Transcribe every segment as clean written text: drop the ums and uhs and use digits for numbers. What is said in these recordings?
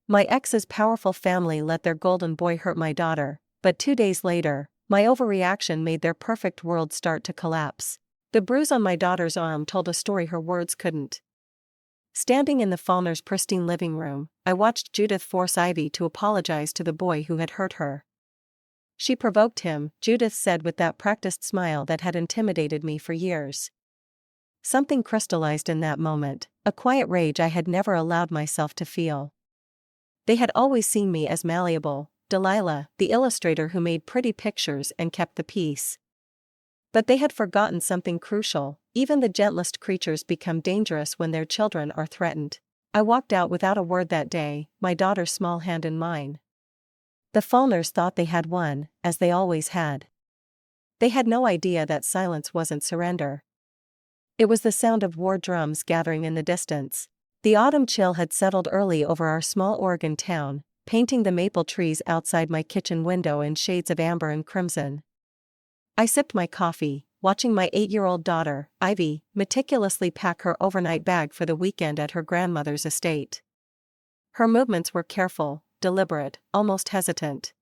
My ex's powerful family let their golden boy hurt my daughter, but 2 days later, my overreaction made their perfect world start to collapse. The bruise on my daughter's arm told a story her words couldn't. Standing in the Fallners' pristine living room, I watched Judith force Ivy to apologize to the boy who had hurt her. She provoked him, Judith said with that practiced smile that had intimidated me for years. Something crystallized in that moment, a quiet rage I had never allowed myself to feel. They had always seen me as malleable, Delilah, the illustrator who made pretty pictures and kept the peace. But they had forgotten something crucial: even the gentlest creatures become dangerous when their children are threatened. I walked out without a word that day, my daughter's small hand in mine. The Fallners thought they had won, as they always had. They had no idea that silence wasn't surrender. It was the sound of war drums gathering in the distance. The autumn chill had settled early over our small Oregon town, painting the maple trees outside my kitchen window in shades of amber and crimson. I sipped my coffee, watching my 8-year-old daughter, Ivy, meticulously pack her overnight bag for the weekend at her grandmother's estate. Her movements were careful, deliberate, almost hesitant.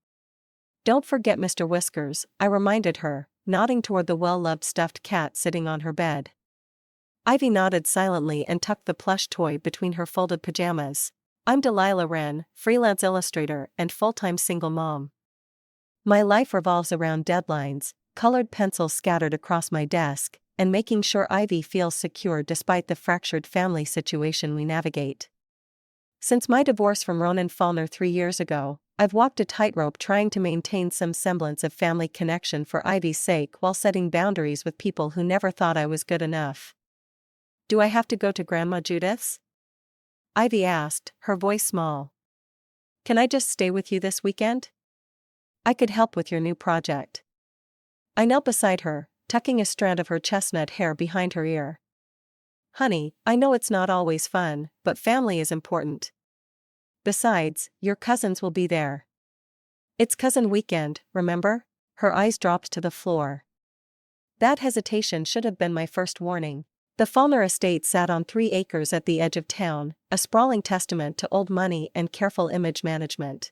"Don't forget Mr. Whiskers," I reminded her, nodding toward the well-loved stuffed cat sitting on her bed. Ivy nodded silently and tucked the plush toy between her folded pajamas. "I'm Delilah Wren, freelance illustrator and full-time single mom. My life revolves around deadlines, colored pencils scattered across my desk, and making sure Ivy feels secure despite the fractured family situation we navigate. Since my divorce from Ronan Fallner 3 years ago, I've walked a tightrope trying to maintain some semblance of family connection for Ivy's sake while setting boundaries with people who never thought I was good enough." "Do I have to go to Grandma Judith's?" Ivy asked, her voice small. "Can I just stay with you this weekend? I could help with your new project." I knelt beside her, tucking a strand of her chestnut hair behind her ear. "Honey, I know it's not always fun, but family is important. Besides, your cousins will be there. It's cousin weekend, remember?" Her eyes dropped to the floor. That hesitation should have been my first warning. The Fallner estate sat on 3 acres at the edge of town, a sprawling testament to old money and careful image management.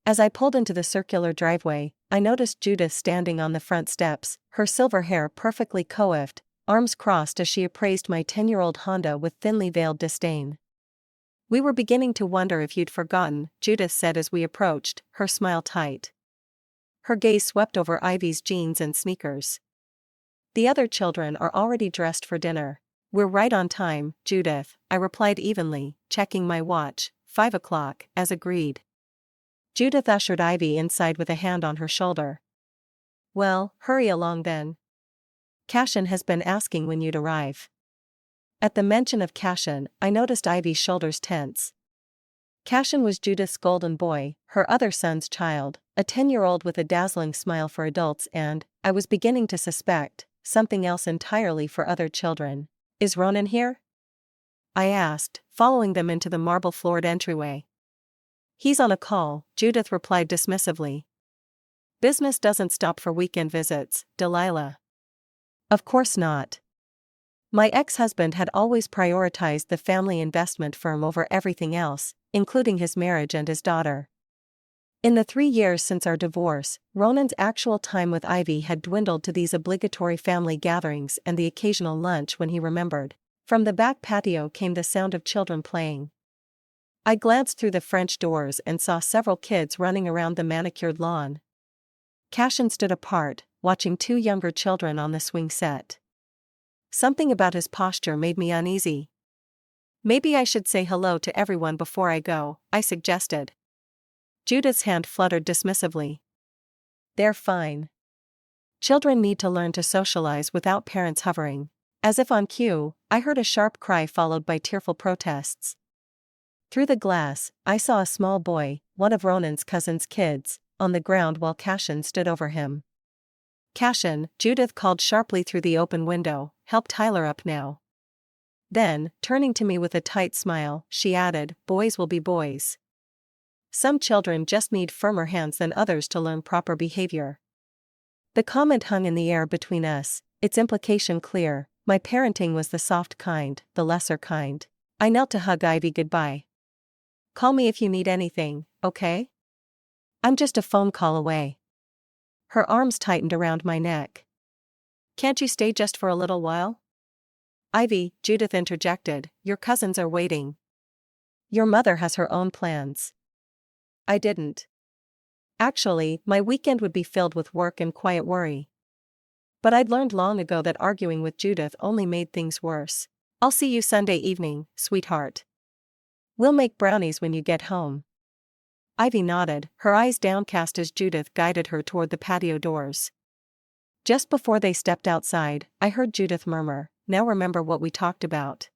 As I pulled into the circular driveway, I noticed Judith standing on the front steps, her silver hair perfectly coiffed, arms crossed as she appraised my 10-year-old Honda with thinly veiled disdain. "We were beginning to wonder if you'd forgotten," Judith said as we approached, her smile tight. Her gaze swept over Ivy's jeans and sneakers. "The other children are already dressed for dinner." "We're right on time, Judith," I replied evenly, checking my watch. 5 o'clock, as agreed. Judith ushered Ivy inside with a hand on her shoulder. "Well, hurry along then. Cashin has been asking when you'd arrive." At the mention of Cashin, I noticed Ivy's shoulders tense. Cashin was Judith's golden boy, her other son's child, a 10-year-old with a dazzling smile for adults and, I was beginning to suspect, something else entirely for other children. "Is Ronan here?" I asked, following them into the marble-floored entryway. "He's on a call," Judith replied dismissively. "Business doesn't stop for weekend visits, Delilah." "Of course not." My ex-husband had always prioritized the family investment firm over everything else, including his marriage and his daughter. In the 3 years since our divorce, Ronan's actual time with Ivy had dwindled to these obligatory family gatherings and the occasional lunch when he remembered. From the back patio came the sound of children playing. I glanced through the French doors and saw several kids running around the manicured lawn. Cashin stood apart, watching 2 younger children on the swing set. Something about his posture made me uneasy. "Maybe I should say hello to everyone before I go," I suggested. Judith's hand fluttered dismissively. "They're fine. Children need to learn to socialize without parents hovering." As if on cue, I heard a sharp cry followed by tearful protests. Through the glass, I saw a small boy, one of Ronan's cousin's kids, on the ground while Cashin stood over him. "Cashin," Judith called sharply through the open window, "help Tyler up now." Then, turning to me with a tight smile, she added, "Boys will be boys. Some children just need firmer hands than others to learn proper behavior." The comment hung in the air between us, its implication clear: my parenting was the soft kind, the lesser kind. I knelt to hug Ivy goodbye. Call me if you need anything, okay? I'm just a phone call away. Her arms tightened around my neck. Can't you stay just for a little while? Ivy, Judith interjected, your cousins are waiting. Your mother has her own plans. I didn't. Actually, my weekend would be filled with work and quiet worry. But I'd learned long ago that arguing with Judith only made things worse. I'll see you Sunday evening, sweetheart. We'll make brownies when you get home. Ivy nodded, her eyes downcast as Judith guided her toward the patio doors. Just before they stepped outside, I heard Judith murmur, now remember what we talked about.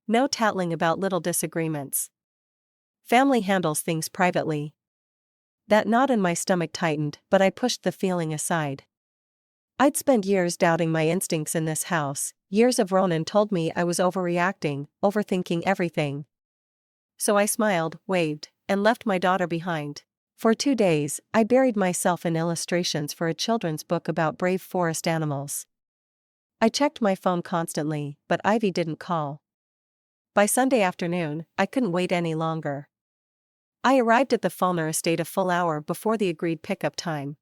No tattling about little disagreements. Family handles things privately. That knot in my stomach tightened, but I pushed the feeling aside. I'd spent years doubting my instincts in this house, years of Ronan told me I was overreacting, overthinking everything. So I smiled, waved, and left my daughter behind. For 2 days, I buried myself in illustrations for a children's book about brave forest animals. I checked my phone constantly, but Ivy didn't call. By Sunday afternoon, I couldn't wait any longer. I arrived at the Fulner estate a full hour before the agreed pickup time.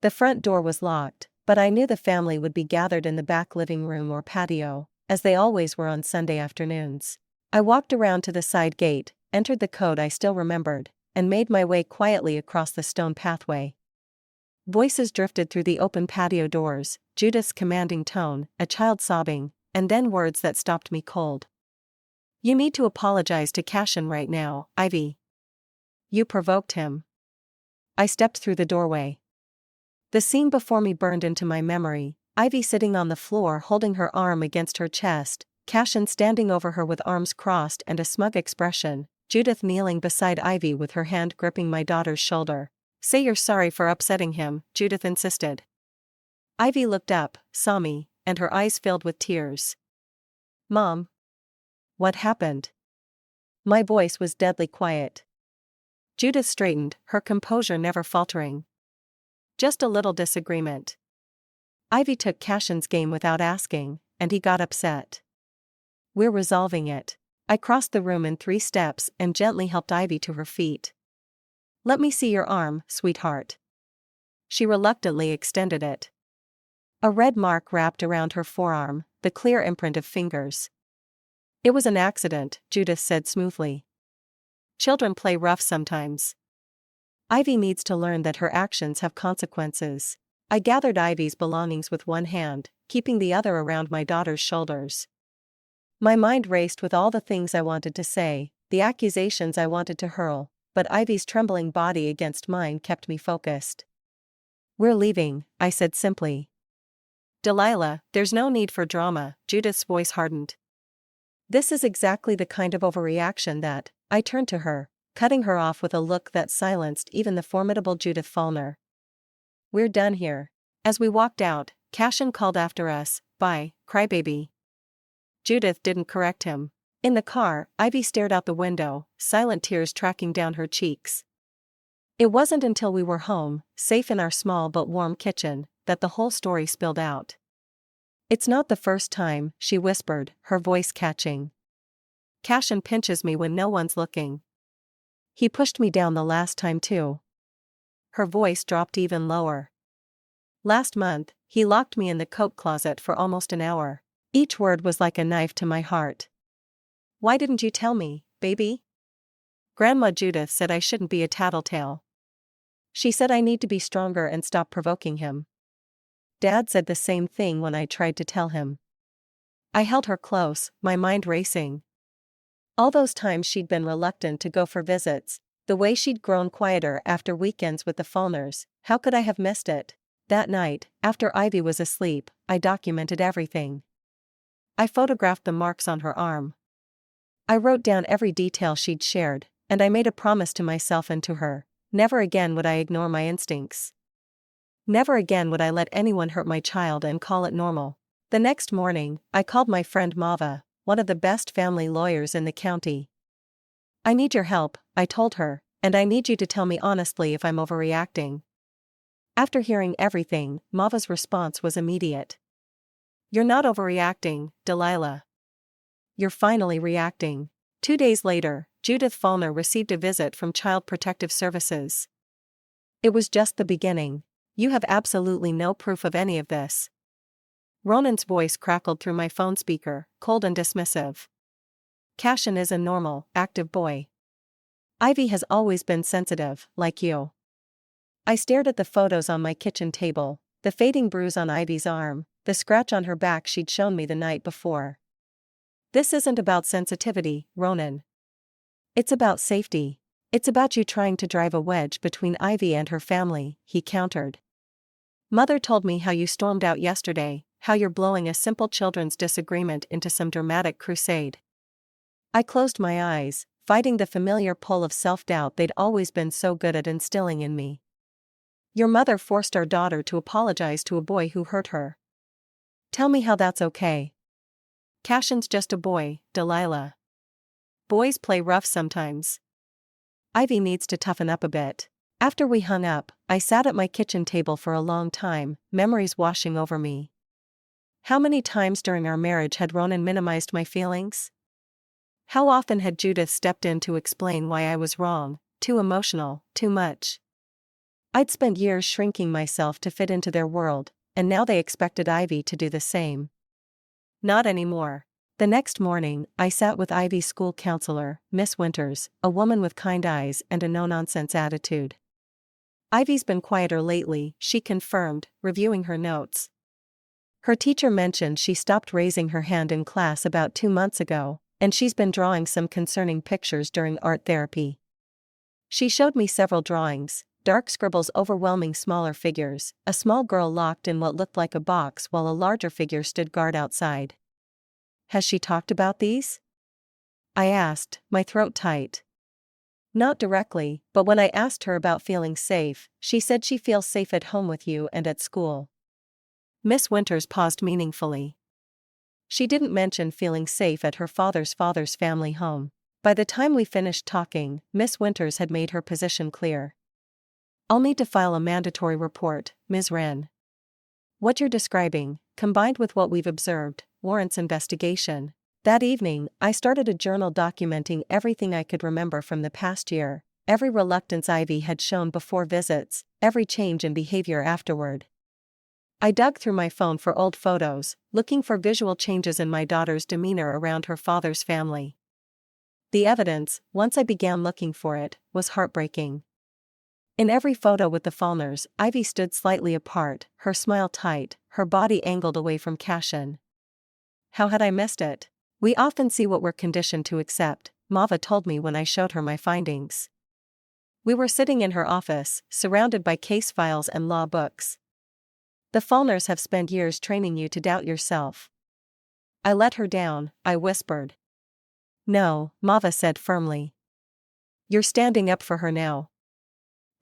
The front door was locked, but I knew the family would be gathered in the back living room or patio, as they always were on Sunday afternoons. I walked around to the side gate, entered the code I still remembered, and made my way quietly across the stone pathway. Voices drifted through the open patio doors, Judith's commanding tone, a child sobbing, and then words that stopped me cold. You need to apologize to Cashin right now, Ivy. You provoked him. I stepped through the doorway. The scene before me burned into my memory, Ivy sitting on the floor holding her arm against her chest, Cashin standing over her with arms crossed and a smug expression, Judith kneeling beside Ivy with her hand gripping my daughter's shoulder. Say you're sorry for upsetting him, Judith insisted. Ivy looked up, saw me, and her eyes filled with tears. Mom. What happened? My voice was deadly quiet. Judith straightened, her composure never faltering. Just a little disagreement. Ivy took Cashin's game without asking, and he got upset. We're resolving it. I crossed the room in 3 steps and gently helped Ivy to her feet. Let me see your arm, sweetheart. She reluctantly extended it. A red mark wrapped around her forearm, the clear imprint of fingers. It was an accident, Judith said smoothly. Children play rough sometimes. Ivy needs to learn that her actions have consequences. I gathered Ivy's belongings with one hand, keeping the other around my daughter's shoulders. My mind raced with all the things I wanted to say, the accusations I wanted to hurl, but Ivy's trembling body against mine kept me focused. We're leaving, I said simply. Delilah, there's no need for drama, Judith's voice hardened. This is exactly the kind of overreaction that, I turned to her, cutting her off with a look that silenced even the formidable Judith Fulner. We're done here. As we walked out, Cashin called after us, bye, crybaby. Judith didn't correct him. In the car, Ivy stared out the window, silent tears tracking down her cheeks. It wasn't until we were home, safe in our small but warm kitchen, that the whole story spilled out. It's not the first time, she whispered, her voice catching. Cashin pinches me when no one's looking. He pushed me down the last time too. Her voice dropped even lower. Last month, he locked me in the coat closet for almost an hour. Each word was like a knife to my heart. Why didn't you tell me, baby? Grandma Judith said I shouldn't be a tattletale. She said I need to be stronger and stop provoking him. Dad said the same thing when I tried to tell him. I held her close, my mind racing. All those times she'd been reluctant to go for visits, the way she'd grown quieter after weekends with the Fulners, how could I have missed it? That night, after Ivy was asleep, I documented everything. I photographed the marks on her arm. I wrote down every detail she'd shared, and I made a promise to myself and to her. Never again would I ignore my instincts. Never again would I let anyone hurt my child and call it normal. The next morning, I called my friend Mava, one of the best family lawyers in the county. I need your help, I told her, and I need you to tell me honestly if I'm overreacting. After hearing everything, Mava's response was immediate. You're not overreacting, Delilah. You're finally reacting. 2 days later, Judith Fallner received a visit from Child Protective Services. It was just the beginning. You have absolutely no proof of any of this. Ronan's voice crackled through my phone speaker, cold and dismissive. Cashin is a normal, active boy. Ivy has always been sensitive, like you. I stared at the photos on my kitchen table, the fading bruise on Ivy's arm, the scratch on her back she'd shown me the night before. This isn't about sensitivity, Ronan. It's about safety. It's about you trying to drive a wedge between Ivy and her family, he countered. Mother told me how you stormed out yesterday, how you're blowing a simple children's disagreement into some dramatic crusade. I closed my eyes, fighting the familiar pull of self-doubt they'd always been so good at instilling in me. Your mother forced our daughter to apologize to a boy who hurt her. Tell me how that's okay. Cashin's just a boy, Delilah. Boys play rough sometimes. Ivy needs to toughen up a bit. After we hung up, I sat at my kitchen table for a long time, memories washing over me. How many times during our marriage had Ronan minimized my feelings? How often had Judith stepped in to explain why I was wrong, too emotional, too much? I'd spent years shrinking myself to fit into their world, and now they expected Ivy to do the same. Not anymore. The next morning, I sat with Ivy's school counselor, Miss Winters, a woman with kind eyes and a no-nonsense attitude. Ivy's been quieter lately, she confirmed, reviewing her notes. Her teacher mentioned she stopped raising her hand in class about 2 months ago, and she's been drawing some concerning pictures during art therapy. She showed me several drawings, dark scribbles overwhelming smaller figures, a small girl locked in what looked like a box while a larger figure stood guard outside. Has she talked about these? I asked, my throat tight. Not directly, but when I asked her about feeling safe, she said she feels safe at home with you and at school. Miss Winters paused meaningfully. She didn't mention feeling safe at her father's family home. By the time we finished talking, Miss Winters had made her position clear. I'll need to file a mandatory report, Ms. Wren. What you're describing, combined with what we've observed, warrants investigation. That evening, I started a journal documenting everything I could remember from the past year, every reluctance Ivy had shown before visits, every change in behavior afterward. I dug through my phone for old photos, looking for visual changes in my daughter's demeanor around her father's family. The evidence, once I began looking for it, was heartbreaking. In every photo with the Fallners, Ivy stood slightly apart, her smile tight, her body angled away from Cashin. How had I missed it? We often see what we're conditioned to accept, Mava told me when I showed her my findings. We were sitting in her office, surrounded by case files and law books. The Fallners have spent years training you to doubt yourself. I let her down, I whispered. No, Mava said firmly. You're standing up for her now.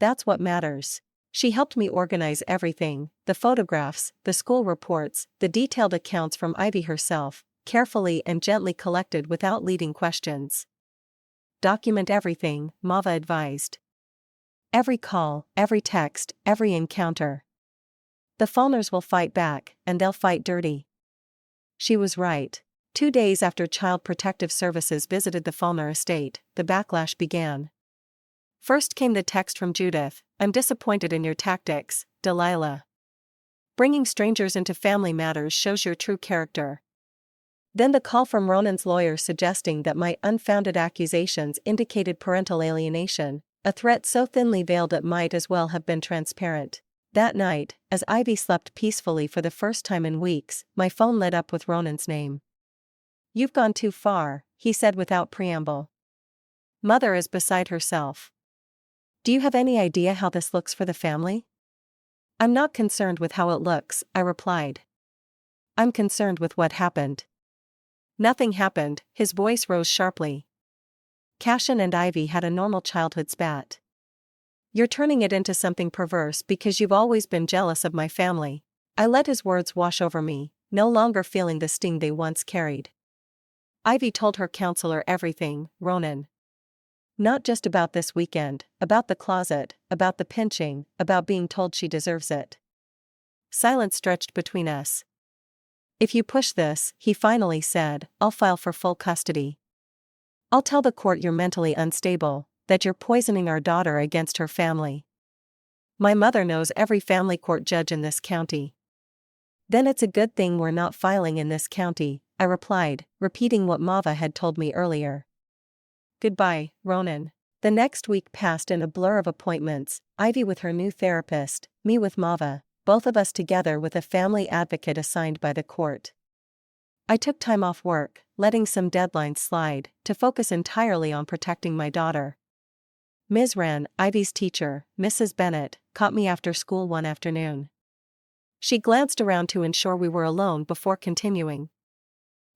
That's what matters. She helped me organize everything, the photographs, the school reports, the detailed accounts from Ivy herself, carefully and gently collected without leading questions. Document everything, Mava advised. Every call, every text, every encounter. The Fallners will fight back, and they'll fight dirty. She was right. 2 days after Child Protective Services visited the Fallner estate, the backlash began. First came the text from Judith, I'm disappointed in your tactics, Delilah. Bringing strangers into family matters shows your true character. Then the call from Ronan's lawyer suggesting that my unfounded accusations indicated parental alienation, a threat so thinly veiled it might as well have been transparent. That night, as Ivy slept peacefully for the first time in weeks, my phone lit up with Ronan's name. You've gone too far, he said without preamble. Mother is beside herself. Do you have any idea how this looks for the family? I'm not concerned with how it looks, I replied. I'm concerned with what happened. Nothing happened, his voice rose sharply. Cashin and Ivy had a normal childhood spat. You're turning it into something perverse because you've always been jealous of my family. I let his words wash over me, no longer feeling the sting they once carried. Ivy told her counselor everything, Ronan. Not just about this weekend, about the closet, about the pinching, about being told she deserves it. Silence stretched between us. If you push this, he finally said, I'll file for full custody. I'll tell the court you're mentally unstable, that you're poisoning our daughter against her family. My mother knows every family court judge in this county. Then it's a good thing we're not filing in this county, I replied, repeating what Mava had told me earlier. Goodbye, Ronan. The next week passed in a blur of appointments, Ivy with her new therapist, me with Mava, both of us together with a family advocate assigned by the court. I took time off work, letting some deadlines slide, to focus entirely on protecting my daughter. Ms. Wren, Ivy's teacher, Mrs. Bennett, caught me after school one afternoon. She glanced around to ensure we were alone before continuing.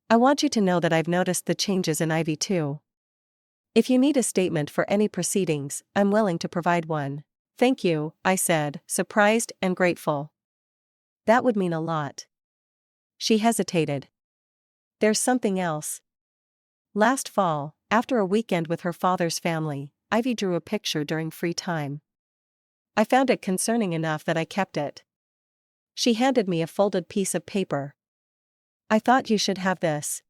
I want you to know that I've noticed the changes in Ivy too. If you need a statement for any proceedings, I'm willing to provide one. Thank you, I said, surprised and grateful. That would mean a lot. She hesitated. There's something else. Last fall, after a weekend with her father's family, Ivy drew a picture during free time. I found it concerning enough that I kept it. She handed me a folded piece of paper. I thought you should have this.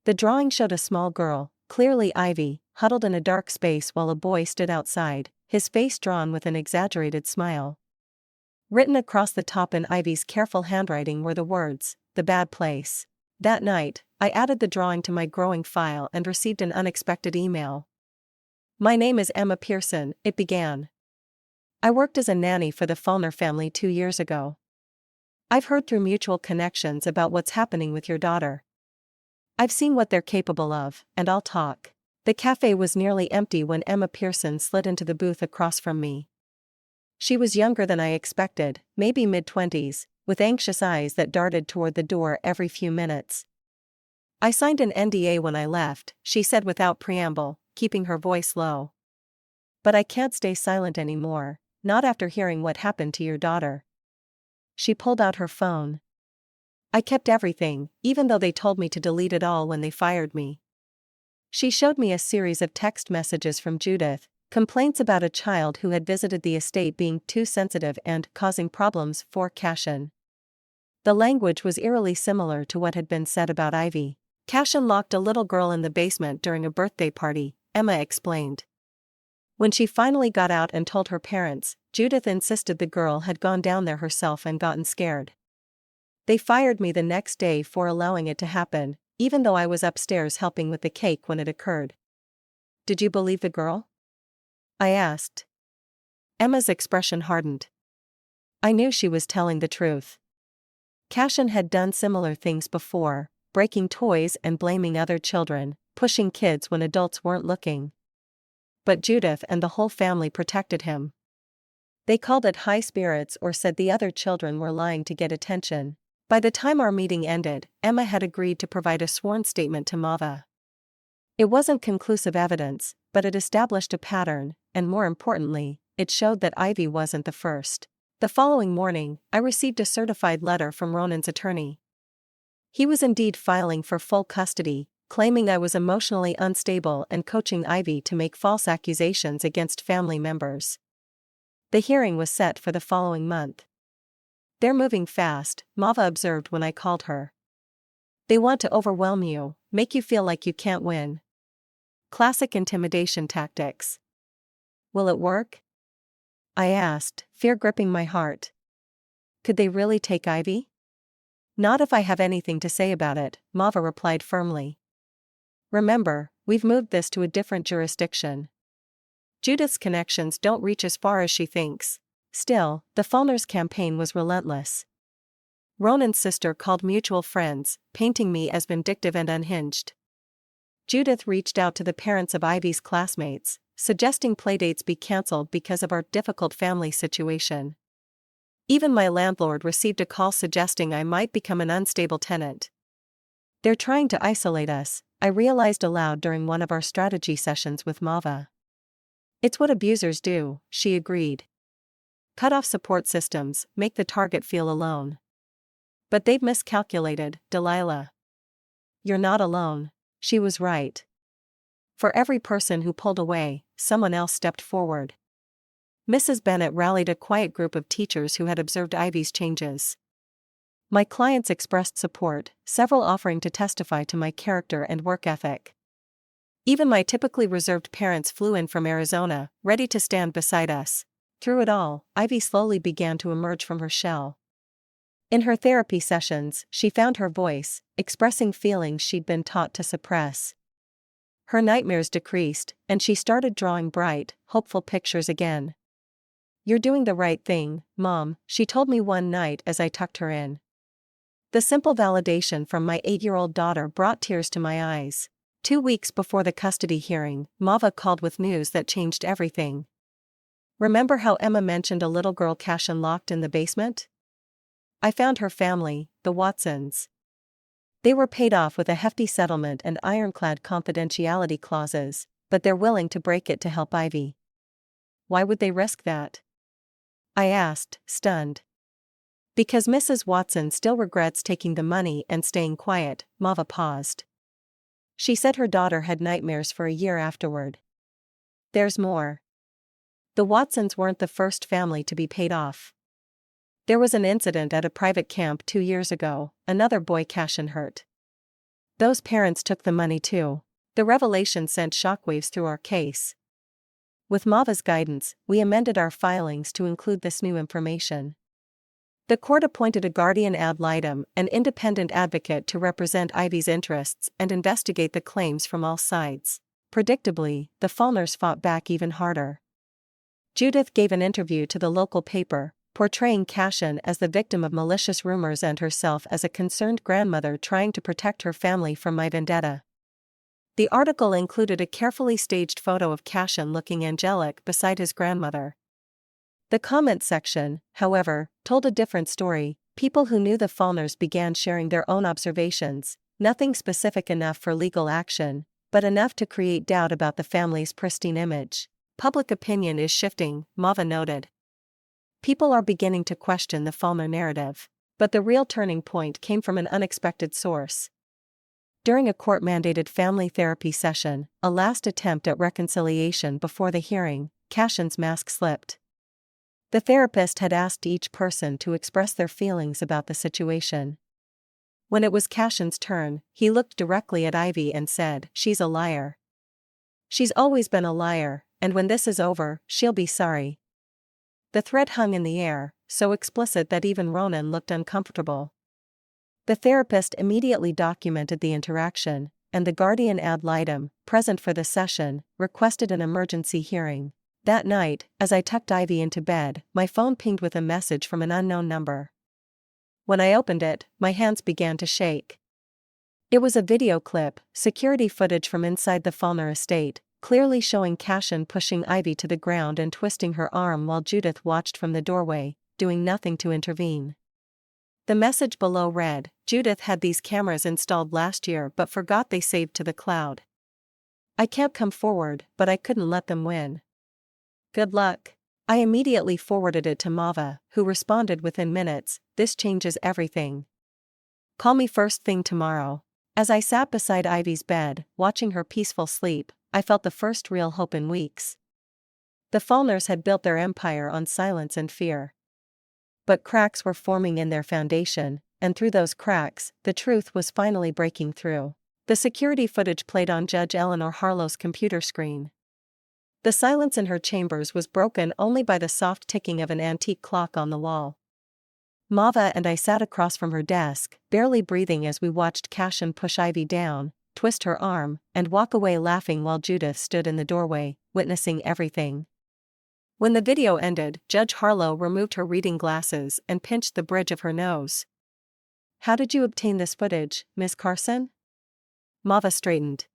The drawing showed a small girl, clearly Ivy, huddled in a dark space while a boy stood outside, his face drawn with an exaggerated smile. Written across the top in Ivy's careful handwriting were the words, "The bad place." That night, I added the drawing to my growing file and received an unexpected email. My name is Emma Pearson, it began. I worked as a nanny for the Fulner family 2 years ago. I've heard through mutual connections about what's happening with your daughter. I've seen what they're capable of, and I'll talk. The cafe was nearly empty when Emma Pearson slid into the booth across from me. She was younger than I expected, maybe mid-20s, with anxious eyes that darted toward the door every few minutes. I signed an NDA when I left, she said without preamble, keeping her voice low. But I can't stay silent anymore, not after hearing what happened to your daughter. She pulled out her phone. I kept everything, even though they told me to delete it all when they fired me. She showed me a series of text messages from Judith, complaints about a child who had visited the estate being too sensitive and causing problems for Cashin. The language was eerily similar to what had been said about Ivy. Cashin locked a little girl in the basement during a birthday party, Emma explained. When she finally got out and told her parents, Judith insisted the girl had gone down there herself and gotten scared. They fired me the next day for allowing it to happen, even though I was upstairs helping with the cake when it occurred. Did you believe the girl? I asked. Emma's expression hardened. I knew she was telling the truth. Cashin had done similar things before, breaking toys and blaming other children, pushing kids when adults weren't looking. But Judith and the whole family protected him. They called it high spirits or said the other children were lying to get attention. By the time our meeting ended, Emma had agreed to provide a sworn statement to Mava. It wasn't conclusive evidence, but it established a pattern, and more importantly, it showed that Ivy wasn't the first. The following morning, I received a certified letter from Ronan's attorney. He was indeed filing for full custody, claiming I was emotionally unstable and coaching Ivy to make false accusations against family members. The hearing was set for the following month. They're moving fast, Mava observed when I called her. They want to overwhelm you, make you feel like you can't win. Classic intimidation tactics. Will it work? I asked, fear gripping my heart. Could they really take Ivy? Not if I have anything to say about it, Mava replied firmly. Remember, we've moved this to a different jurisdiction. Judith's connections don't reach as far as she thinks. Still, the Fulners' campaign was relentless. Ronan's sister called mutual friends, painting me as vindictive and unhinged. Judith reached out to the parents of Ivy's classmates, suggesting playdates be cancelled because of our difficult family situation. Even my landlord received a call suggesting I might become an unstable tenant. They're trying to isolate us, I realized aloud during one of our strategy sessions with Mava. It's what abusers do, she agreed. Cut off support systems, make the target feel alone. But they've miscalculated, Delilah. You're not alone, she was right. For every person who pulled away, someone else stepped forward. Mrs. Bennett rallied a quiet group of teachers who had observed Ivy's changes. My clients expressed support, several offering to testify to my character and work ethic. Even my typically reserved parents flew in from Arizona, ready to stand beside us. Through it all, Ivy slowly began to emerge from her shell. In her therapy sessions, she found her voice, expressing feelings she'd been taught to suppress. Her nightmares decreased, and she started drawing bright, hopeful pictures again. "You're doing the right thing, Mom," she told me one night as I tucked her in. The simple validation from my 8-year-old daughter brought tears to my eyes. 2 weeks before the custody hearing, Mava called with news that changed everything. "Remember how Emma mentioned a little girl Cashin locked in the basement? I found her family, the Watsons. They were paid off with a hefty settlement and ironclad confidentiality clauses, but they're willing to break it to help Ivy." "Why would they risk that?" I asked, stunned. "Because Mrs. Watson still regrets taking the money and staying quiet." Mava paused. She said her daughter had nightmares for a year afterward. "There's more. The Watsons weren't the first family to be paid off. There was an incident at a private camp 2 years ago, another boy Cashin hurt. Those parents took the money too." The revelation sent shockwaves through our case. With Mava's guidance, we amended our filings to include this new information. The court appointed a guardian ad litem, an independent advocate to represent Ivy's interests and investigate the claims from all sides. Predictably, the Fallners fought back even harder. Judith gave an interview to the local paper, portraying Cashin as the victim of malicious rumors and herself as a concerned grandmother trying to protect her family from my vendetta. The article included a carefully staged photo of Cashin looking angelic beside his grandmother. The comment section, however, told a different story. People who knew the Fallners began sharing their own observations, nothing specific enough for legal action, but enough to create doubt about the family's pristine image. "Public opinion is shifting," Mava noted. "People are beginning to question the Fallner narrative. But the real turning point came from an unexpected source. During a court-mandated family therapy session, a last attempt at reconciliation before the hearing, Cashin's mask slipped. The therapist had asked each person to express their feelings about the situation. When it was Cashin's turn, he looked directly at Ivy and said, "She's a liar. She's always been a liar, and when this is over, she'll be sorry." The threat hung in the air, so explicit that even Ronan looked uncomfortable. The therapist immediately documented the interaction, and the guardian ad litem, present for the session, requested an emergency hearing. That night, as I tucked Ivy into bed, my phone pinged with a message from an unknown number. When I opened it, my hands began to shake. It was a video clip, security footage from inside the Fallner estate, clearly showing Cashin pushing Ivy to the ground and twisting her arm while Judith watched from the doorway, doing nothing to intervene. The message below read, "Judith had these cameras installed last year but forgot they saved to the cloud. I can't come forward, but I couldn't let them win. Good luck." I immediately forwarded it to Mava, who responded within minutes, "This changes everything. Call me first thing tomorrow." As I sat beside Ivy's bed, watching her peaceful sleep, I felt the first real hope in weeks. The Fallners had built their empire on silence and fear. But cracks were forming in their foundation, and through those cracks, the truth was finally breaking through. The security footage played on Judge Eleanor Harlow's computer screen. The silence in her chambers was broken only by the soft ticking of an antique clock on the wall. Mava and I sat across from her desk, barely breathing as we watched Cashin push Ivy down, twist her arm, and walk away laughing while Judith stood in the doorway, witnessing everything. When the video ended, Judge Harlow removed her reading glasses and pinched the bridge of her nose. "How did you obtain this footage, Ms. Carson?" Mava straightened.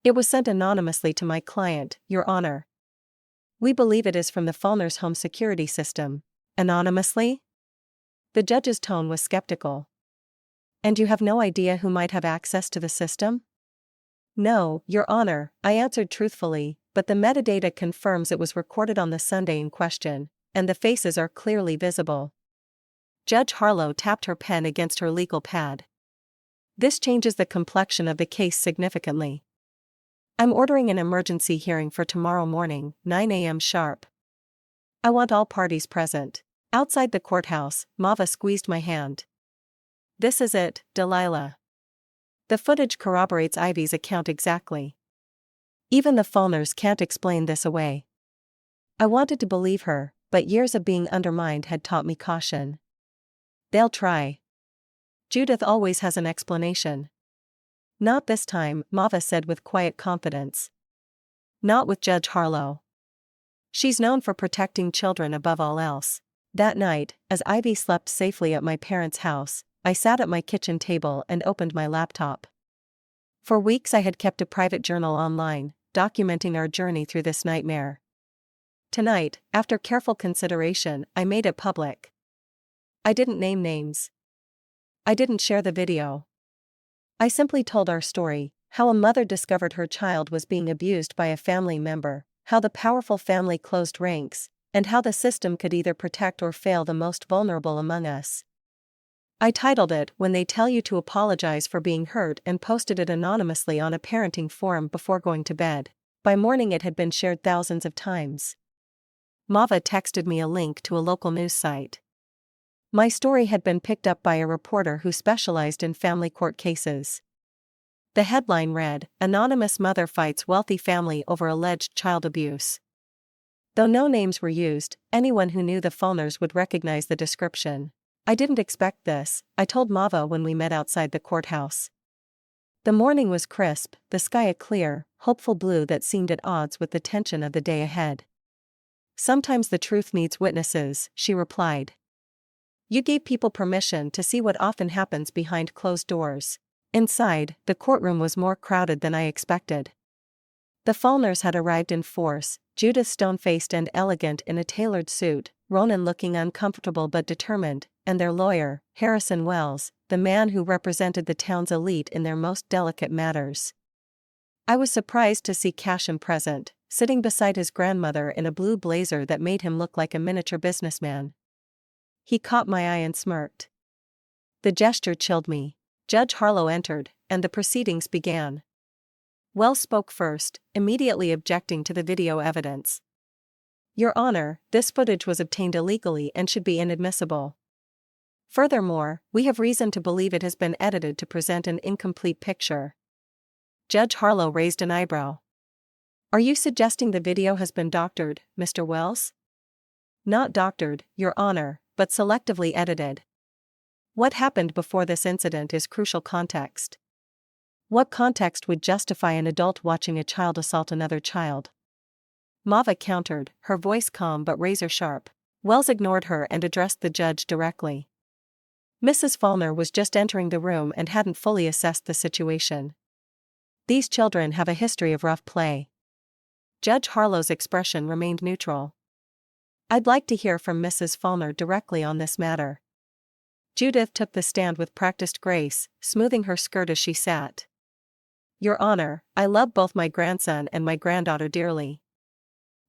"It was sent anonymously to my client, Your Honor. We believe it is from the Fallners' home security system." "Anonymously?" The judge's tone was skeptical. "And you have no idea who might have access to the system?" "No, Your Honor," I answered truthfully, "but the metadata confirms it was recorded on the Sunday in question, and the faces are clearly visible." Judge Harlow tapped her pen against her legal pad. "This changes the complexion of the case significantly. I'm ordering an emergency hearing for tomorrow morning, 9 a.m. sharp. I want all parties present." Outside the courthouse, Mava squeezed my hand. "This is it, Delilah. The footage corroborates Ivy's account exactly. Even the phoners can't explain this away. I wanted to believe her, but years of being undermined had taught me caution. They'll try. Judith always has an explanation. Not this time, Mava said with quiet confidence. Not with Judge Harlow. She's known for protecting children above all else. That night, as Ivy slept safely at my parents' house, I sat at my kitchen table and opened my laptop. For weeks I had kept a private journal online, documenting our journey through this nightmare. Tonight, after careful consideration, I made it public. I didn't name names. I didn't share the video. I simply told our story, how a mother discovered her child was being abused by a family member, how the powerful family closed ranks, and how the system could either protect or fail the most vulnerable among us. I titled it "When They Tell You to Apologize for Being Hurt" and posted it anonymously on a parenting forum before going to bed. By morning it had been shared thousands of times. Mava texted me a link to a local news site. My story had been picked up by a reporter who specialized in family court cases. The headline read, "Anonymous Mother Fights Wealthy Family Over Alleged Child Abuse." Though no names were used, anyone who knew the phoners would recognize the description. I didn't expect this, I told Mava when we met outside the courthouse. The morning was crisp, the sky a clear, hopeful blue that seemed at odds with the tension of the day ahead. "Sometimes the truth needs witnesses," she replied. "You gave people permission to see what often happens behind closed doors." Inside, the courtroom was more crowded than I expected. The phoners had arrived in force, Judith stone-faced and elegant in a tailored suit, Ronan looking uncomfortable but determined, and their lawyer, Harrison Wells, the man who represented the town's elite in their most delicate matters. I was surprised to see Cashin present, sitting beside his grandmother in a blue blazer that made him look like a miniature businessman. He caught my eye and smirked. The gesture chilled me. Judge Harlow entered, and the proceedings began. Wells spoke first, immediately objecting to the video evidence. "Your Honor, this footage was obtained illegally and should be inadmissible. Furthermore, we have reason to believe it has been edited to present an incomplete picture." Judge Harlow raised an eyebrow. "Are you suggesting the video has been doctored, Mr. Wells?" "Not doctored, Your Honor, but selectively edited. What happened before this incident is crucial context. What context would justify an adult watching a child assault another child?" Mava countered, her voice calm but razor-sharp. Wells ignored her and addressed the judge directly. Mrs. Fallner was just entering the room and hadn't fully assessed the situation. "These children have a history of rough play." Judge Harlow's expression remained neutral. "I'd like to hear from Mrs. Fallner directly on this matter." Judith took the stand with practiced grace, smoothing her skirt as she sat. "Your Honor, I love both my grandson and my granddaughter dearly.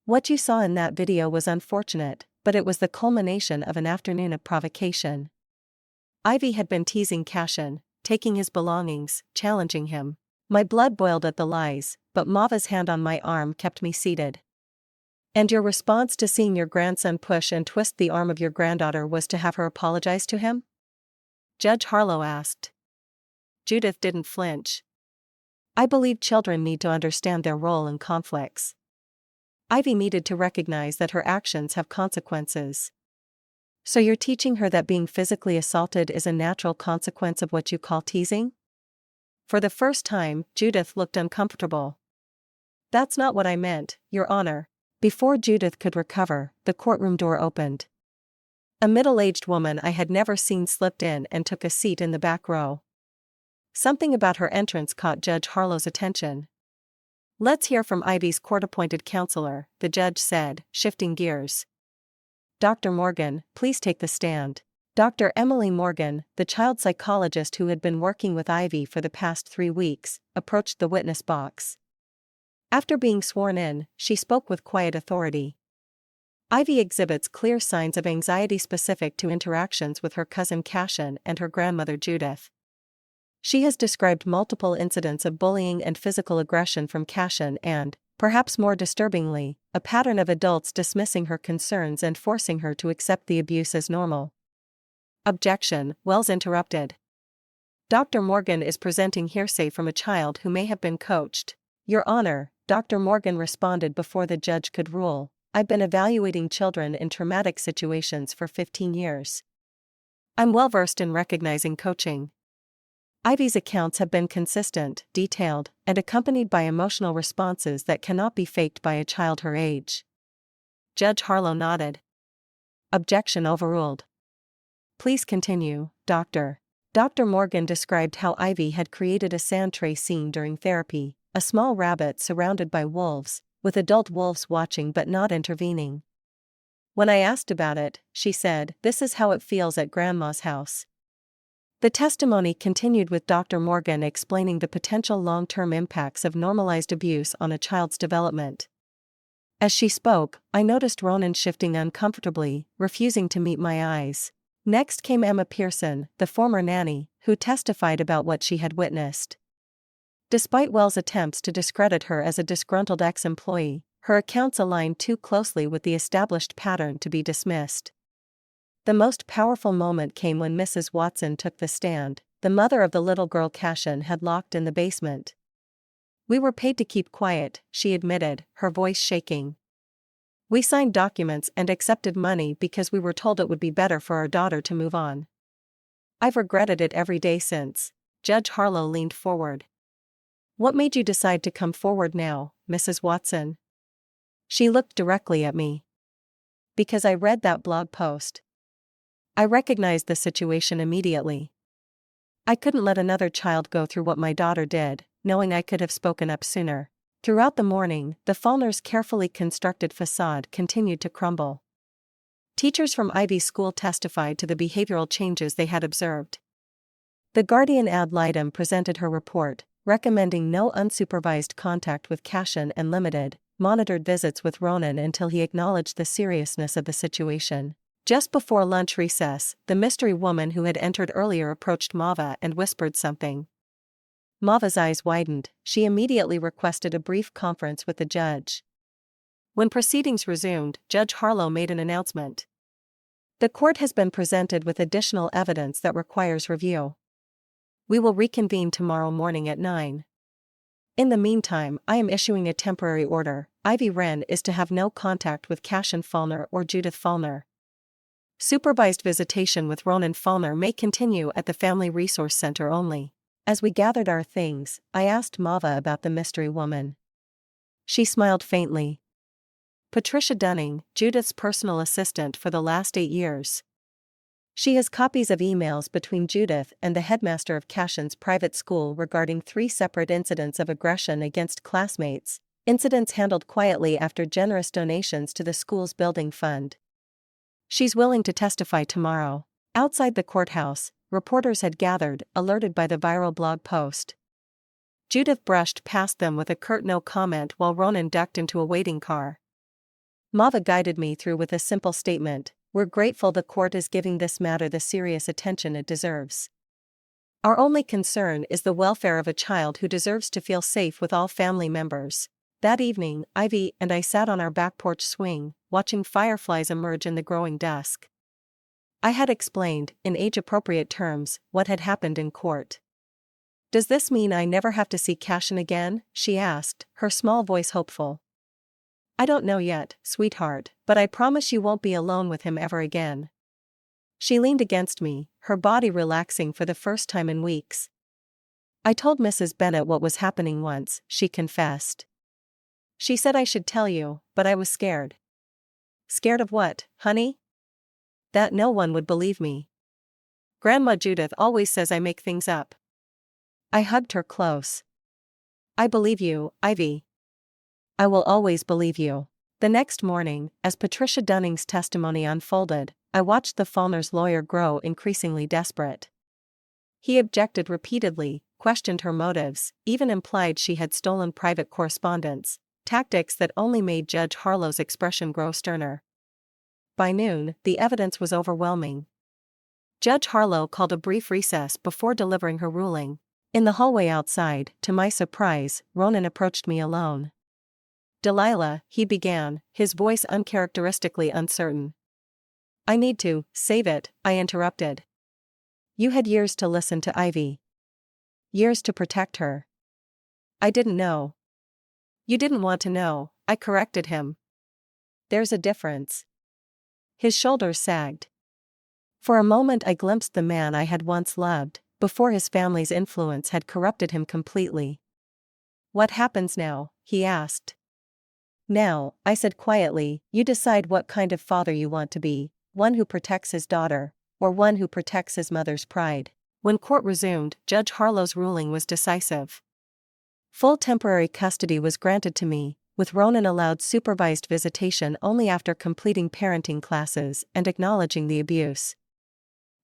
What you saw in that video was unfortunate, but it was the culmination of an afternoon of provocation. Ivy had been teasing Cashin, taking his belongings, challenging him. My blood boiled at the lies, but Mava's hand on my arm kept me seated." "And your response to seeing your grandson push and twist the arm of your granddaughter was to have her apologize to him?" Judge Harlow asked. Judith didn't flinch. "I believe children need to understand their role in conflicts. Ivy needed to recognize that her actions have consequences." "So you're teaching her that being physically assaulted is a natural consequence of what you call teasing?" For the first time, Judith looked uncomfortable. "That's not what I meant, Your Honor." Before Judith could recover, the courtroom door opened. A middle-aged woman I had never seen slipped in and took a seat in the back row. Something about her entrance caught Judge Harlow's attention. "Let's hear from Ivy's court-appointed counselor," the judge said, shifting gears. "Dr. Morgan, please take the stand." Dr. Emily Morgan, the child psychologist who had been working with Ivy for the past 3 weeks, approached the witness box. After being sworn in, she spoke with quiet authority. "Ivy exhibits clear signs of anxiety specific to interactions with her cousin Cashin and her grandmother Judith. She has described multiple incidents of bullying and physical aggression from Cashin and, perhaps more disturbingly, a pattern of adults dismissing her concerns and forcing her to accept the abuse as normal." "Objection," Wells interrupted. "Dr. Morgan is presenting hearsay from a child who may have been coached." "Your Honor, Dr. Morgan responded before the judge could rule. I've been evaluating children in traumatic situations for 15 years. I'm well versed in recognizing coaching. Ivy's accounts have been consistent, detailed, and accompanied by emotional responses that cannot be faked by a child her age. Judge Harlow nodded. Objection overruled. Please continue, Doctor. Dr. Morgan described how Ivy had created a sand tray scene during therapy, a small rabbit surrounded by wolves, with adult wolves watching but not intervening. When I asked about it, she said, "This is how it feels at Grandma's house." The testimony continued with Dr. Morgan explaining the potential long-term impacts of normalized abuse on a child's development. As she spoke, I noticed Ronan shifting uncomfortably, refusing to meet my eyes. Next came Emma Pearson, the former nanny, who testified about what she had witnessed. Despite Wells' attempts to discredit her as a disgruntled ex-employee, her accounts aligned too closely with the established pattern to be dismissed. The most powerful moment came when Mrs. Watson took the stand. The mother of the little girl Cashin had locked in the basement. "We were paid to keep quiet," she admitted, her voice shaking. "We signed documents and accepted money because we were told it would be better for our daughter to move on. I've regretted it every day since." Judge Harlow leaned forward. "What made you decide to come forward now, Mrs. Watson?" She looked directly at me. "Because I read that blog post. I recognized the situation immediately. I couldn't let another child go through what my daughter did, knowing I could have spoken up sooner." Throughout the morning, the Fallners' carefully constructed facade continued to crumble. Teachers from Ivy's school testified to the behavioral changes they had observed. The Guardian ad litem presented her report, recommending no unsupervised contact with Cashin and limited, monitored visits with Ronan until he acknowledged the seriousness of the situation. Just before lunch recess, the mystery woman who had entered earlier approached Mava and whispered something. Mava's eyes widened. She immediately requested a brief conference with the judge. When proceedings resumed, Judge Harlow made an announcement. "The court has been presented with additional evidence that requires review. We will reconvene tomorrow morning at 9. In the meantime, I am issuing a temporary order. Ivy Wren is to have no contact with Cashin Fallner or Judith Fallner. Supervised visitation with Ronan Fallner may continue at the Family Resource Center only." As we gathered our things, I asked Mava about the mystery woman. She smiled faintly. "Patricia Dunning, Judith's personal assistant for the last 8 years. She has copies of emails between Judith and the headmaster of Cashin's private school regarding 3 separate incidents of aggression against classmates, incidents handled quietly after generous donations to the school's building fund. She's willing to testify tomorrow." Outside the courthouse, reporters had gathered, alerted by the viral blog post. Judith brushed past them with a curt no comment while Ronan ducked into a waiting car. Mava guided me through with a simple statement: "We're grateful the court is giving this matter the serious attention it deserves. Our only concern is the welfare of a child who deserves to feel safe with all family members." That evening, Ivy and I sat on our back porch swing, watching fireflies emerge in the growing dusk. I had explained, in age-appropriate terms, what had happened in court. "Does this mean I never have to see Cashin again?" she asked, her small voice hopeful. "I don't know yet, sweetheart, but I promise you won't be alone with him ever again." She leaned against me, her body relaxing for the first time in weeks. "I told Mrs. Bennett what was happening once," she confessed. "She said I should tell you, but I was scared." "Scared of what, honey?" "That no one would believe me. Grandma Judith always says I make things up." I hugged her close. "I believe you, Ivy. I will always believe you." The next morning, as Patricia Dunning's testimony unfolded, I watched the Fallner's lawyer grow increasingly desperate. He objected repeatedly, questioned her motives, even implied she had stolen private correspondence, tactics that only made Judge Harlow's expression grow sterner. By noon, the evidence was overwhelming. Judge Harlow called a brief recess before delivering her ruling. In the hallway outside, to my surprise, Ronan approached me alone. "Delilah," he began, his voice uncharacteristically uncertain. "I need to save it," I interrupted. "You had years to listen to Ivy. Years to protect her." "I didn't know." You didn't want to know, I corrected him. There's a difference. His shoulders sagged. For a moment I glimpsed the man I had once loved, before his family's influence had corrupted him completely. What happens now? He asked. Now, I said quietly, you decide what kind of father you want to be, one who protects his daughter, or one who protects his mother's pride. When court resumed, Judge Harlow's ruling was decisive. Full temporary custody was granted to me, with Ronan allowed supervised visitation only after completing parenting classes and acknowledging the abuse.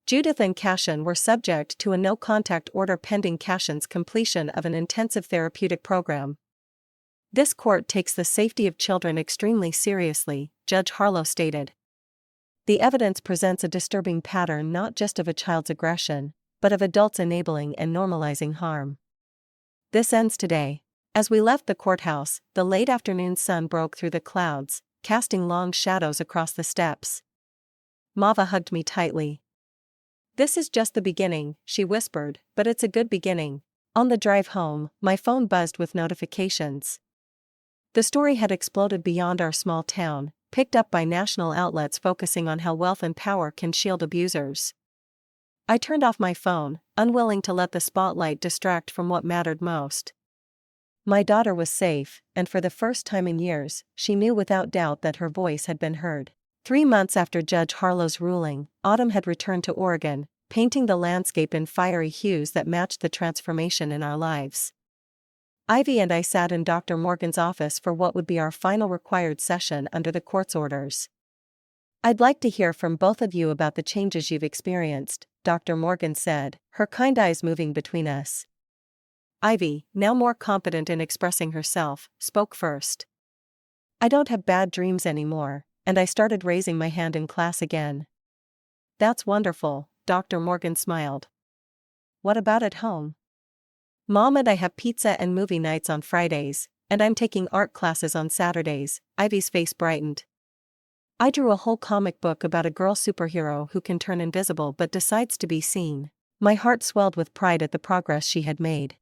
Judith and Cashin were subject to a no-contact order pending Cashin's completion of an intensive therapeutic program. This court takes the safety of children extremely seriously, Judge Harlow stated. The evidence presents a disturbing pattern not just of a child's aggression, but of adults enabling and normalizing harm. This ends today. As we left the courthouse, the late afternoon sun broke through the clouds, casting long shadows across the steps. Mava hugged me tightly. This is just the beginning, she whispered, but it's a good beginning. On the drive home, my phone buzzed with notifications. The story had exploded beyond our small town, picked up by national outlets focusing on how wealth and power can shield abusers. I turned off my phone, unwilling to let the spotlight distract from what mattered most. My daughter was safe, and for the first time in years, she knew without doubt that her voice had been heard. 3 months after Judge Harlow's ruling, autumn had returned to Oregon, painting the landscape in fiery hues that matched the transformation in our lives. Ivy and I sat in Dr. Morgan's office for what would be our final required session under the court's orders. I'd like to hear from both of you about the changes you've experienced, Dr. Morgan said, her kind eyes moving between us. Ivy, now more confident in expressing herself, spoke first. I don't have bad dreams anymore, and I started raising my hand in class again. That's wonderful, Dr. Morgan smiled. What about at home? Mom and I have pizza and movie nights on Fridays, and I'm taking art classes on Saturdays. Ivy's face brightened. I drew a whole comic book about a girl superhero who can turn invisible but decides to be seen. My heart swelled with pride at the progress she had made.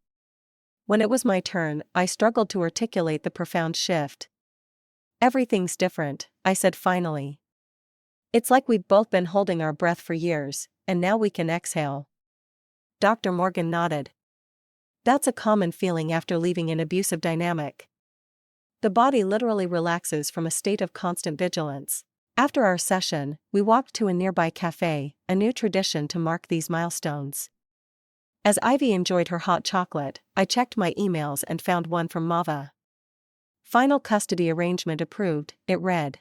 When it was my turn, I struggled to articulate the profound shift. Everything's different, I said finally. It's like we've both been holding our breath for years, and now we can exhale. Dr. Morgan nodded. That's a common feeling after leaving an abusive dynamic. The body literally relaxes from a state of constant vigilance. After our session, we walked to a nearby cafe, a new tradition to mark these milestones. As Ivy enjoyed her hot chocolate, I checked my emails and found one from Mava. Final custody arrangement approved, it read.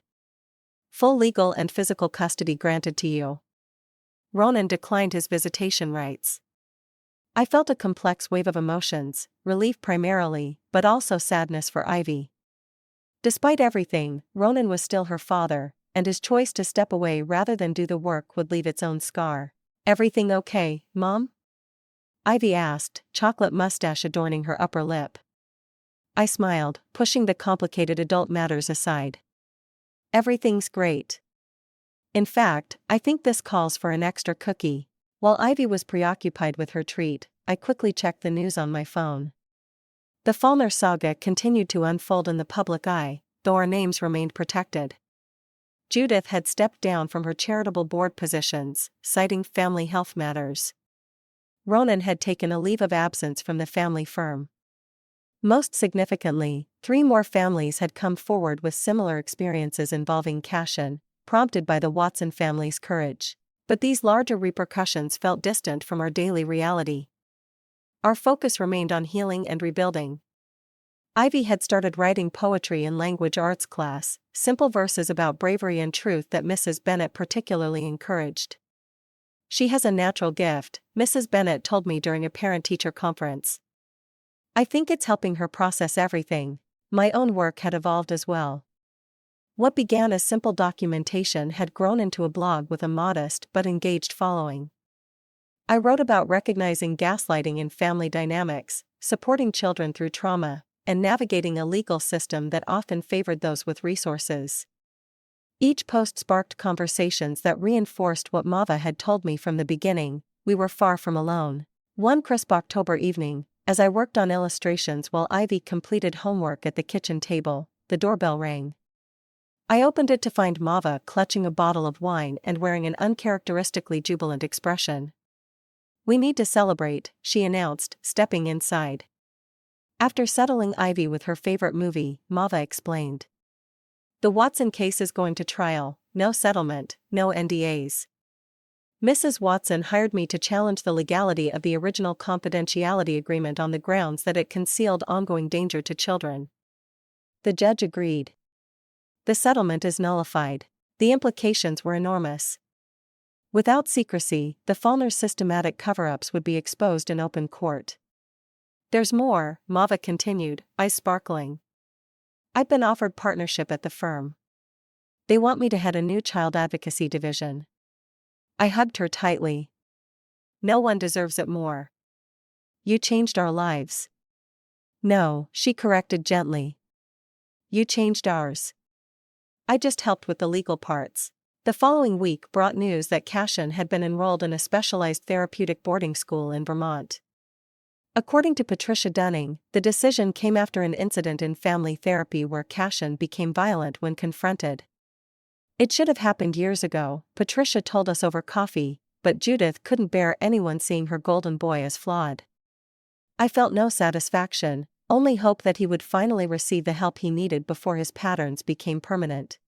Full legal and physical custody granted to you. Ronan declined his visitation rights. I felt a complex wave of emotions, relief primarily, but also sadness for Ivy. Despite everything, Ronan was still her father, and his choice to step away rather than do the work would leave its own scar. Everything okay, Mom? Ivy asked, chocolate mustache adorning her upper lip. I smiled, pushing the complicated adult matters aside. Everything's great. In fact, I think this calls for an extra cookie. While Ivy was preoccupied with her treat, I quickly checked the news on my phone. The Fallner saga continued to unfold in the public eye, though our names remained protected. Judith had stepped down from her charitable board positions, citing family health matters. Ronan had taken a leave of absence from the family firm. Most significantly, 3 more families had come forward with similar experiences involving Cashin, prompted by the Watson family's courage. But these larger repercussions felt distant from our daily reality. Our focus remained on healing and rebuilding. Ivy had started writing poetry in language arts class, simple verses about bravery and truth that Mrs. Bennett particularly encouraged. She has a natural gift, Mrs. Bennett told me during a parent-teacher conference. I think it's helping her process everything. My own work had evolved as well. What began as simple documentation had grown into a blog with a modest but engaged following. I wrote about recognizing gaslighting in family dynamics, supporting children through trauma, and navigating a legal system that often favored those with resources. Each post sparked conversations that reinforced what Mava had told me from the beginning: we were far from alone. One crisp October evening, As I worked on illustrations while Ivy completed homework at the kitchen table, the doorbell rang. I opened it to find Mava clutching a bottle of wine and wearing an uncharacteristically jubilant expression. "We need to celebrate," she announced, stepping inside. After settling Ivy with her favorite movie, Mava explained. "The Watson case is going to trial, no settlement, no NDAs. Mrs. Watson hired me to challenge the legality of the original confidentiality agreement on the grounds that it concealed ongoing danger to children." The judge agreed. "The settlement is nullified. The implications were enormous. Without secrecy, the Fallners' systematic cover-ups would be exposed in open court." "There's more," Mava continued, eyes sparkling. "I've been offered partnership at the firm. They want me to head a new child advocacy division." I hugged her tightly. "No one deserves it more. You changed our lives." "No," she corrected gently. "You changed ours. I just helped with the legal parts." The following week brought news that Cashin had been enrolled in a specialized therapeutic boarding school in Vermont. According to Patricia Dunning, the decision came after an incident in family therapy where Cashin became violent when confronted. "It should have happened years ago," Patricia told us over coffee, but Judith couldn't bear anyone seeing her golden boy as flawed. "I felt no satisfaction, only hope that he would finally receive the help he needed before his patterns became permanent.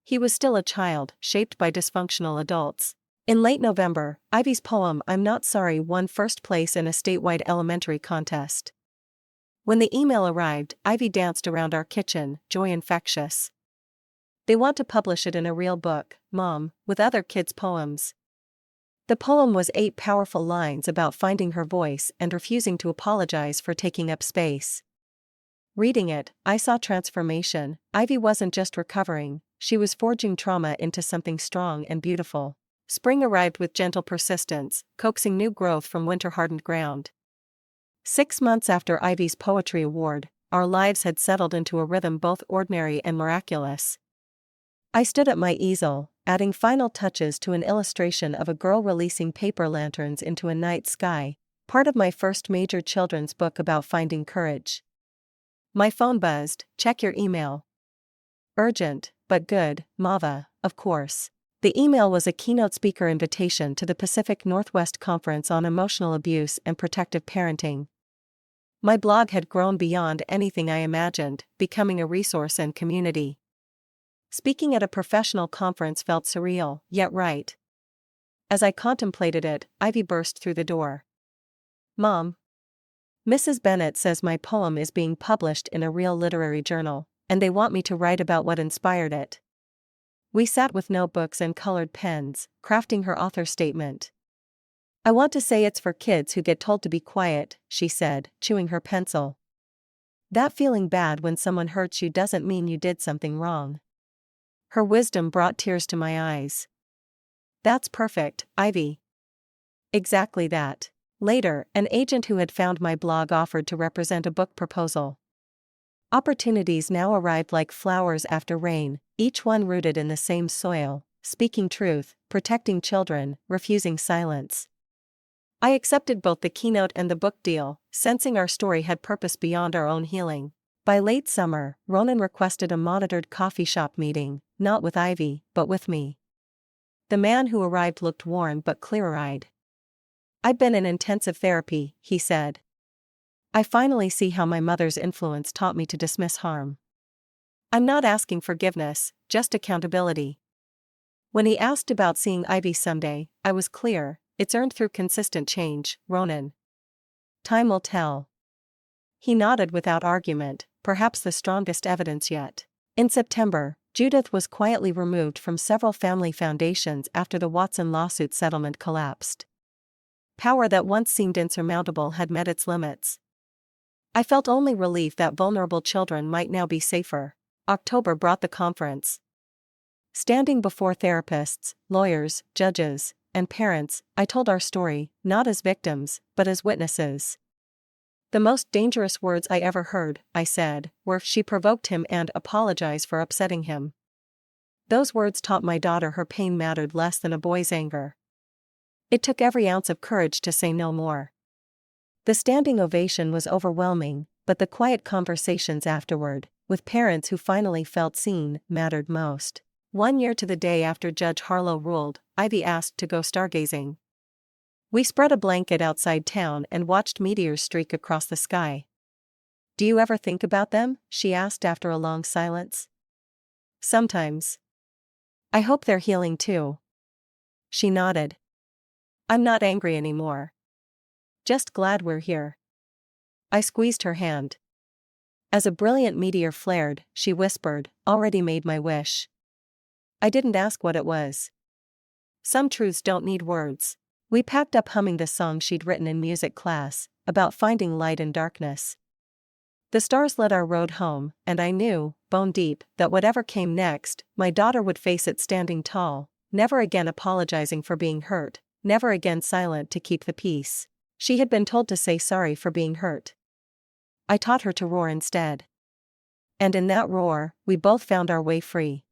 He was still a child, shaped by dysfunctional adults." In late November, Ivy's poem "I'm Not Sorry" won first place in a statewide elementary contest. When the email arrived, Ivy danced around our kitchen, joy infectious. "They want to publish it in a real book, Mom, with other kids' poems." The poem was 8 powerful lines about finding her voice and refusing to apologize for taking up space. Reading it, I saw transformation. Ivy wasn't just recovering, she was forging trauma into something strong and beautiful. Spring arrived with gentle persistence, coaxing new growth from winter-hardened ground. 6 months after Ivy's Poetry Award, our lives had settled into a rhythm both ordinary and miraculous. I stood at my easel, adding final touches to an illustration of a girl releasing paper lanterns into a night sky, part of my first major children's book about finding courage. My phone buzzed. "Check your email." "Urgent, but good, Mava, of course." The email was a keynote speaker invitation to the Pacific Northwest Conference on Emotional Abuse and Protective Parenting. My blog had grown beyond anything I imagined, becoming a resource and community. Speaking at a professional conference felt surreal, yet right. As I contemplated it, Ivy burst through the door. "Mom, Mrs. Bennett says my poem is being published in a real literary journal, and they want me to write about what inspired it." We sat with notebooks and colored pens, crafting her author statement. "I want to say it's for kids who get told to be quiet," she said, chewing her pencil. "That feeling bad when someone hurts you doesn't mean you did something wrong." Her wisdom brought tears to my eyes. "That's perfect, Ivy." "Exactly that." Later, an agent who had found my blog offered to represent a book proposal. Opportunities now arrived like flowers after rain, each one rooted in the same soil, speaking truth, protecting children, refusing silence. I accepted both the keynote and the book deal, sensing our story had purpose beyond our own healing. By late summer, Ronan requested a monitored coffee shop meeting, not with Ivy, but with me. The man who arrived looked worn but clear-eyed. "I've been in intensive therapy," he said. "I finally see how my mother's influence taught me to dismiss harm. I'm not asking forgiveness, just accountability." When he asked about seeing Ivy someday, I was clear: "It's earned through consistent change, Ronan. Time will tell." He nodded without argument, perhaps the strongest evidence yet. In September, Judith was quietly removed from several family foundations after the Watson lawsuit settlement collapsed. Power that once seemed insurmountable had met its limits. I felt only relief that vulnerable children might now be safer. October brought the conference. Standing before therapists, lawyers, judges, and parents, I told our story, not as victims, but as witnesses. "The most dangerous words I ever heard," I said, were "she provoked him and apologize for upsetting him." Those words taught my daughter her pain mattered less than a boy's anger. It took every ounce of courage to say no more. The standing ovation was overwhelming, but the quiet conversations afterward, with parents who finally felt seen, mattered most. 1 year to the day after Judge Harlow ruled, Ivy asked to go stargazing. We spread a blanket outside town and watched meteors streak across the sky. "Do you ever think about them?" she asked after a long silence. "Sometimes. I hope they're healing too." She nodded. "I'm not angry anymore. Just glad we're here." I squeezed her hand. As a brilliant meteor flared, she whispered, "Already made my wish." I didn't ask what it was. Some truths don't need words. We packed up humming the song she'd written in music class, about finding light in darkness. The stars lit our road home, and I knew, bone deep, that whatever came next, my daughter would face it standing tall, never again apologizing for being hurt, never again silent to keep the peace. She had been told to say sorry for being hurt. I taught her to roar instead. And in that roar, we both found our way free.